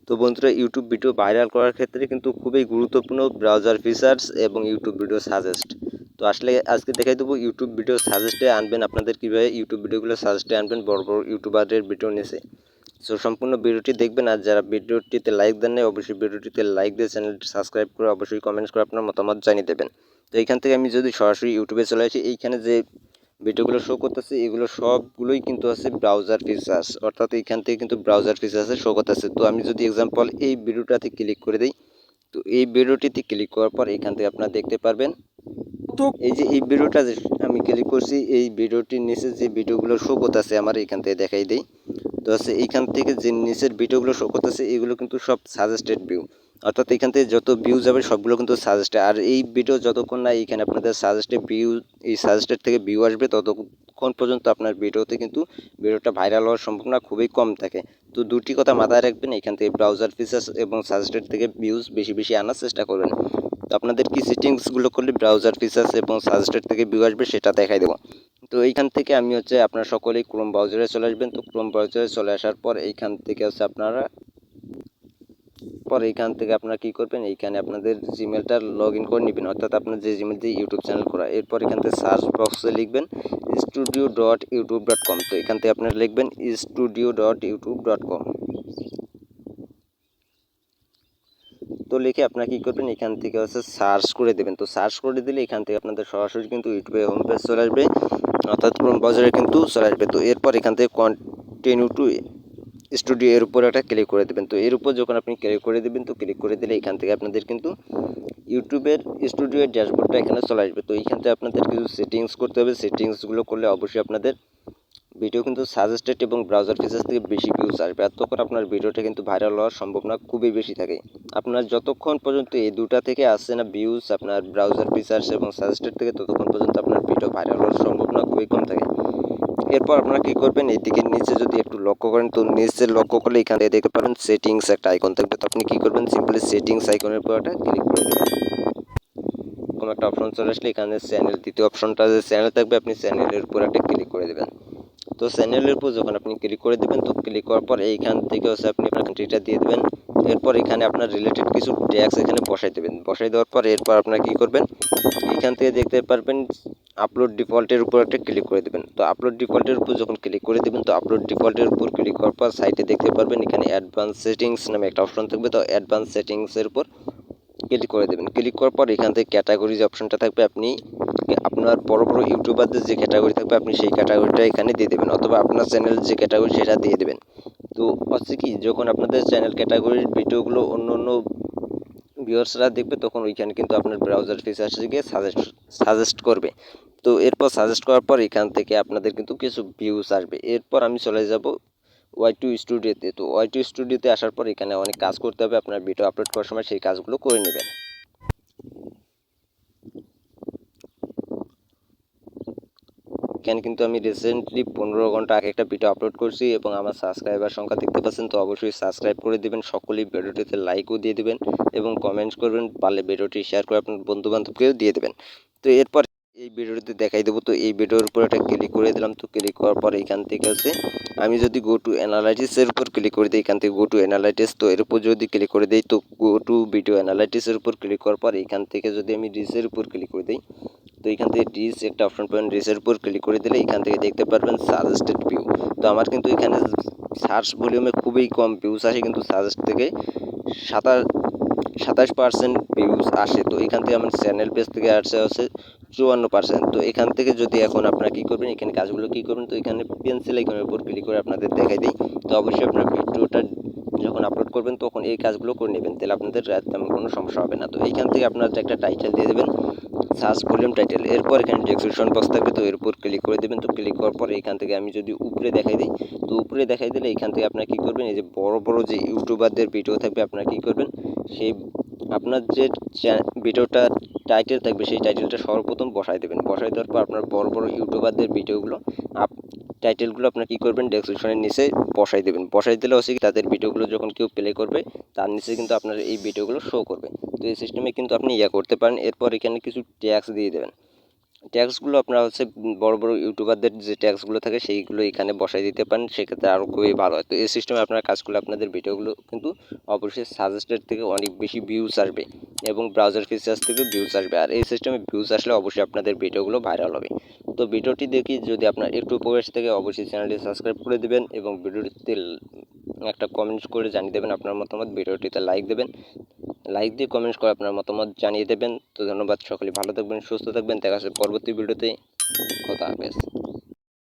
তো বন্ধুরা, YouTube video viral করার ক্ষেত্রে কিন্তু খুবই গুরুত্বপূর্ণ ব্রাউজার ফিচার্স এবং ইউটিউব ভিডিও সাজেস্ট। তো আসলে আজকে দেখাই দেবো ইউটিউব ভিডিও সাজেস্টে আনবেন, আপনাদের কীভাবে ইউটিউব ভিডিওগুলো সাজেস্টে আনবেন বড় বড় ইউটিউবারদের ভিডিও নিচে। সো সম্পূর্ণ ভিডিওটি দেখবেন, আর যারা ভিডিওটিতে লাইক দেন নাই অবশ্যই ভিডিওটিতে লাইক দিয়ে চ্যানেলটি সাবস্ক্রাইব করে অবশ্যই কমেন্টস করে আপনার মতামত জানিয়ে দেবেন। তো এইখান থেকে আমি যদি সরাসরি ইউটিউবে চলে আসি, এইখানে যে ভিডিওগুলো শো করতেছে এগুলো সবগুলোই কিন্তু আছে ব্রাউজার ফিচার্স, অর্থাৎ এইখান থেকে কিন্তু ব্রাউজার ফিচার্সে শো করতেছে। তো আমি যদি এক্সাম্পল এই ভিডিওটাতে ক্লিক করে দিই, তো এই ভিডিওটিতে ক্লিক করার পর এখান থেকে আপনারা দেখতে পারবেন এই যে এই ভিডিওটা যে আমি ক্লিক করছি, এই ভিডিওটির নিচে যে ভিডিওগুলো শো করতেছে আমার এখান থেকে দেখাই দেই। তো আছে এইখান থেকে যে নিচের ভিডিওগুলো শো করতেছে এগুলো কিন্তু সব সাজেস্টেড ভিউ, অর্থাৎ এখান থেকে যত ভিউ যাবে সবগুলো কিন্তু সাজেস্টেড। আর এই ভিডিও যতক্ষণ না এখানে আপনাদের সাজেস্টেড ভিউ, এই সাজেস্টেড থেকে ভিউ আসবে ততক্ষণ পর্যন্ত আপনার ভিডিওতে কিন্তু ভিডিওটা ভাইরাল হওয়ার সম্ভাবনা খুবই কম থাকে। তো দুটি কথা মাথায় রাখবেন, এখান থেকে ব্রাউজার ফিচার্স এবং সাজেস্টেড থেকে ভিউজ বেশি বেশি আনার চেষ্টা করবেন। তো আপনাদের কি সেটিংসগুলো করলে ব্রাউজার ফিচার্স এবং সাজেস্টেড থেকে ভিউ আসবে সেটা দেখাই দেবো। তো এইখান থেকে আমি আপনারা সকলেই ক্রোম ব্রাউজারে চলে আসবেন। তো ক্রোম ব্রাউজারে চলে আসার পর এইখান থেকে আপনারা আপনারা কী করবেন, এইখানে আপনাদের জিমেলটা লগ ইন করে নেবেন, অর্থাৎ আপনার যে জিমেল দিয়ে ইউটিউব চ্যানেল করা। এরপর এখান থেকে সার্চ বক্সে লিখবেন studio.youtube.com। তো এখান থেকে আপনারা লিখবেন studio.youtube.com। তো লিখে আপনারা কী করবেন, এখান থেকে সার্চ করে দেবেন। তো সার্চ করে দিলে এখান থেকে আপনাদের সরাসরি কিন্তু ইউটিউবে হোম পেজ চলে আসবে, অর্থাৎ ক্রোম ব্রাউজারে কিন্তু চলে আসবে। তো এরপর এখান থেকে কন্টিনিউ টু স্টুডিও এর উপর একটা ক্লিক করে দেবেন। তো এর উপর যখন আপনি ক্লিক করে দেবেন, তো ক্লিক করে দিলে এখান থেকে আপনাদের কিন্তু ইউটিউবের স্টুডিওর ড্যাশবোর্ডটা এখানে চলে আসবে। তো এইখান থেকে আপনাদের কিছু সেটিংস করতে হবে, সেটিংসগুলো করলে অবশ্যই আপনাদের ভিডিও কিন্তু সাজেস্টেড এবং ব্রাউজার ফিচার্স থেকে বেশি ভিউজ আসবে, আর তখন আপনার ভিডিওটা কিন্তু ভাইরাল হওয়ার সম্ভাবনা খুবই বেশি থাকে। আপনার যতক্ষণ পর্যন্ত এই দুটা থেকে আসছে না ভিউজ আপনার ব্রাউজার ফিচার্স এবং সাজেস্টেড থেকে, ততক্ষণ পর্যন্ত আপনার ভিডিও ভাইরাল হওয়ার সম্ভাবনা খুবই কম থাকে। এরপর আপনারা কী করবেন, এই দিকের নিচে যদি একটু লক্ষ্য করেন, তো নিচে লক্ষ্য করলে এখান থেকে দেখতে পাবেন সেটিংস একটা আইকন থাকবে। তো আপনি কী করবেন, সিম্পলি সেটিংস আইকনের উপর একটা ক্লিক করে দেবেন। এরকম একটা অপশন চলে আসলে এখানে চ্যানেল, দ্বিতীয় অপশনটা যে চ্যানেল থাকবে আপনি চ্যানেলের উপর একটা ক্লিক করে দেবেন। তো চ্যানেলের উপর যখন আপনি ক্লিক করে দেবেন, তো ক্লিক করার পর এইখান থেকে আপনি আপনার কান্ট্রিটা দিয়ে দেবেন। এরপর এখানে আপনার রিলেটেড কিছু ট্যাক্স এখানে বসাই দেবেন। বসাই দেওয়ার পর এরপর আপনারা কী করবেন, এইখান থেকে দেখতে পারবেন আপলোড ডিফল্টের উপর একটা ক্লিক করে দেবেন। তো আপলোড ডিফল্টের উপর যখন ক্লিক করে দেবেন, তো আপলোড ডিফল্টের উপর ক্লিক করার পর সাইটে দেখতে পারবেন এখানে অ্যাডভান্স সেটিংস নামে একটা অপশন থাকবে। তো অ্যাডভান্স সেটিংসের উপর ক্লিক করে দেবেন। ক্লিক করার পর এখান থেকে ক্যাটাগরি যে অপশনটা থাকবে, আপনি আপনার বড় বড় ইউটিউবারদের যে ক্যাটাগরি থাকবে আপনি সেই ক্যাটাগরিটা এখানে দিয়ে দেবেন, অথবা আপনার চ্যানেল যে ক্যাটাগরি সেটা দিয়ে দেবেন। তো হচ্ছে কি, যখন আপনাদের চ্যানেল ক্যাটাগরির ভিডিওগুলো অন্য অন্য ভিউয়ার্সরা দেখবে, তখন ওইখানে কিন্তু আপনার ব্রাউজার ফিচার্সকে সাজেস্ট করবে। তো এরপর সাজেস্ট করার পর এখান থেকে আপনাদের কিন্তু কিছু ভিউজ আসবে। এরপর আমি চলে যাব ওয়াই2 স্টুডিওতে। তো ওয়াই2 স্টুডিওতে আসার পর এখানে অনেক কাজ করতে হবে, আপনার ভিডিও আপলোড করার সময় সেই কাজগুলো করে নেবেন। এখানে কিন্তু আমি রিসেন্টলি 15 ঘন্টা আগে একটা ভিডিও আপলোড করছি এবং আমার সাবস্ক্রাইবার সংখ্যা দেখতে পাচ্ছেন। তো অবশ্যই সাবস্ক্রাইব করে দেবেন, সকলেই ভিডিওটিতে লাইকও দিয়ে দেবেন এবং কমেন্টস করবেন, পারলে ভিডিওটি শেয়ার করে আপনার বন্ধুবান্ধবকেও দিয়ে দেবেন। তো এরপর এই ভিডিওটিতে দেখাই দেবো। তো এই ভিডিওর উপর একটা ক্লিক করে দিলাম। তো ক্লিক করার পর এখান থেকে আমি যদি গো টু অ্যানালাইটিসের উপর ক্লিক করে দিই, এখান থেকে গো টু অ্যানালাইটিস, তো এর উপর যদি ক্লিক করে দিই, তো গো টু ভিডিও অ্যানালাইটিসের উপর ক্লিক করার পর এখান থেকে যদি আমি রিচের উপর ক্লিক করে দিই, তো এখান থেকে রিচ একটা অপশন পাবেন, রিচের উপর ক্লিক করে দিলে এখান থেকে দেখতে পারবেন সাজেস্টেড ভিউ। তো আমার কিন্তু এখানে সার্চ ভলিউমে খুবই কম ভিউজ আসে, কিন্তু সাজেস্ট থেকে 27% ভিউজ আসে। তো এখান থেকে আমার চ্যানেল পেজ থেকে আসে 54%। তো এখান থেকে যদি এখন আপনারা কী করবেন, এখানে কাজগুলো কী করবেন, তো এখানে পেন্সিল আইকনের উপর ক্লিক করে আপনাদের দেখাই দিই। তো অবশ্যই আপনার ভিডিওটা যখন আপলোড করবেন তখন এই কাজগুলো করে নেবেন, তাহলে আপনাদের তেমন কোনো সমস্যা হবে না। তো এইখান থেকে আপনারা একটা টাইটেল দিয়ে দেবেন, সার্চ ভলিউম টাইটেল। এরপর এখানে ডেসক্রিপশন বক্স থাকবে, তো এর উপর ক্লিক করে দেবেন। তো ক্লিক করার পর এখান থেকে আমি যদি উপরে দেখাই দিই, তো উপরে দেখাই দিলে এখান থেকে আপনারা কী করবেন, এই যে বড় বড় যে ইউটিউবারদের ভিডিও থাকবে আপনারা কী করবেন, সেই আপনার যে ভিডিওটা টাইটেল থাকবে সেই টাইটেলটা সর্বপ্রথম বসাই দেবেন। বসাই দেওয়ার পর আপনার বড় বড় ইউটিউবারদের ভিডিওগুলো টাইটেলগুলো আপনার কী করবেন, ডেসক্রিপশনের নিচে বসাই দেবেন। বসাই দিলে কি তাদের ভিডিওগুলো যখন কেউ প্লে করবে তার নিচে কিন্তু আপনার এই ভিডিওগুলো শো করবে। তো এই সিস্টেমে কিন্তু আপনি করতে পারেন। এরপর এখানে কিছু ট্যাক্স দিয়ে দেবেন, ট্যাক্সগুলো আপনারা হচ্ছে বড় বড় ইউটিউবারদের যে ট্যাক্সগুলো থাকে সেইগুলো এখানে বসাই দিতে পারেন, সেক্ষেত্রে আরও খুবই ভালো হয়। তো এই সিস্টেমে আপনারা কাজ করলে আপনাদের ভিডিওগুলো কিন্তু অবশ্যই সাজেস্টেড থেকে অনেক বেশি ভিউজ আসবে এবং ব্রাউজার ফিচার্স থেকে ভিউজ আসবে। আর এই সিস্টেমে ভিউজ আসলে অবশ্যই আপনাদের ভিডিওগুলো ভাইরাল হবে। তো ভিডিওটি দেখি যদি আপনার একটু উপকার থেকে অবশ্যই চ্যানেলটি সাবস্ক্রাইব করে দেবেন এবং ভিডিওটিতে একটা কমেন্টস করে জানিয়ে দেবেন আপনার মতামত। ভিডিওটিতে লাইক দেবেন, লাইক দিয়ে কমেন্টস করে আপনার মতামত জানিয়ে দেবেন। তো ধন্যবাদ, সকলে ভালো থাকবেন, সুস্থ থাকবেন, দেখা হচ্ছে পরবর্তী ভিডিওতে। খোদা হাফেজ।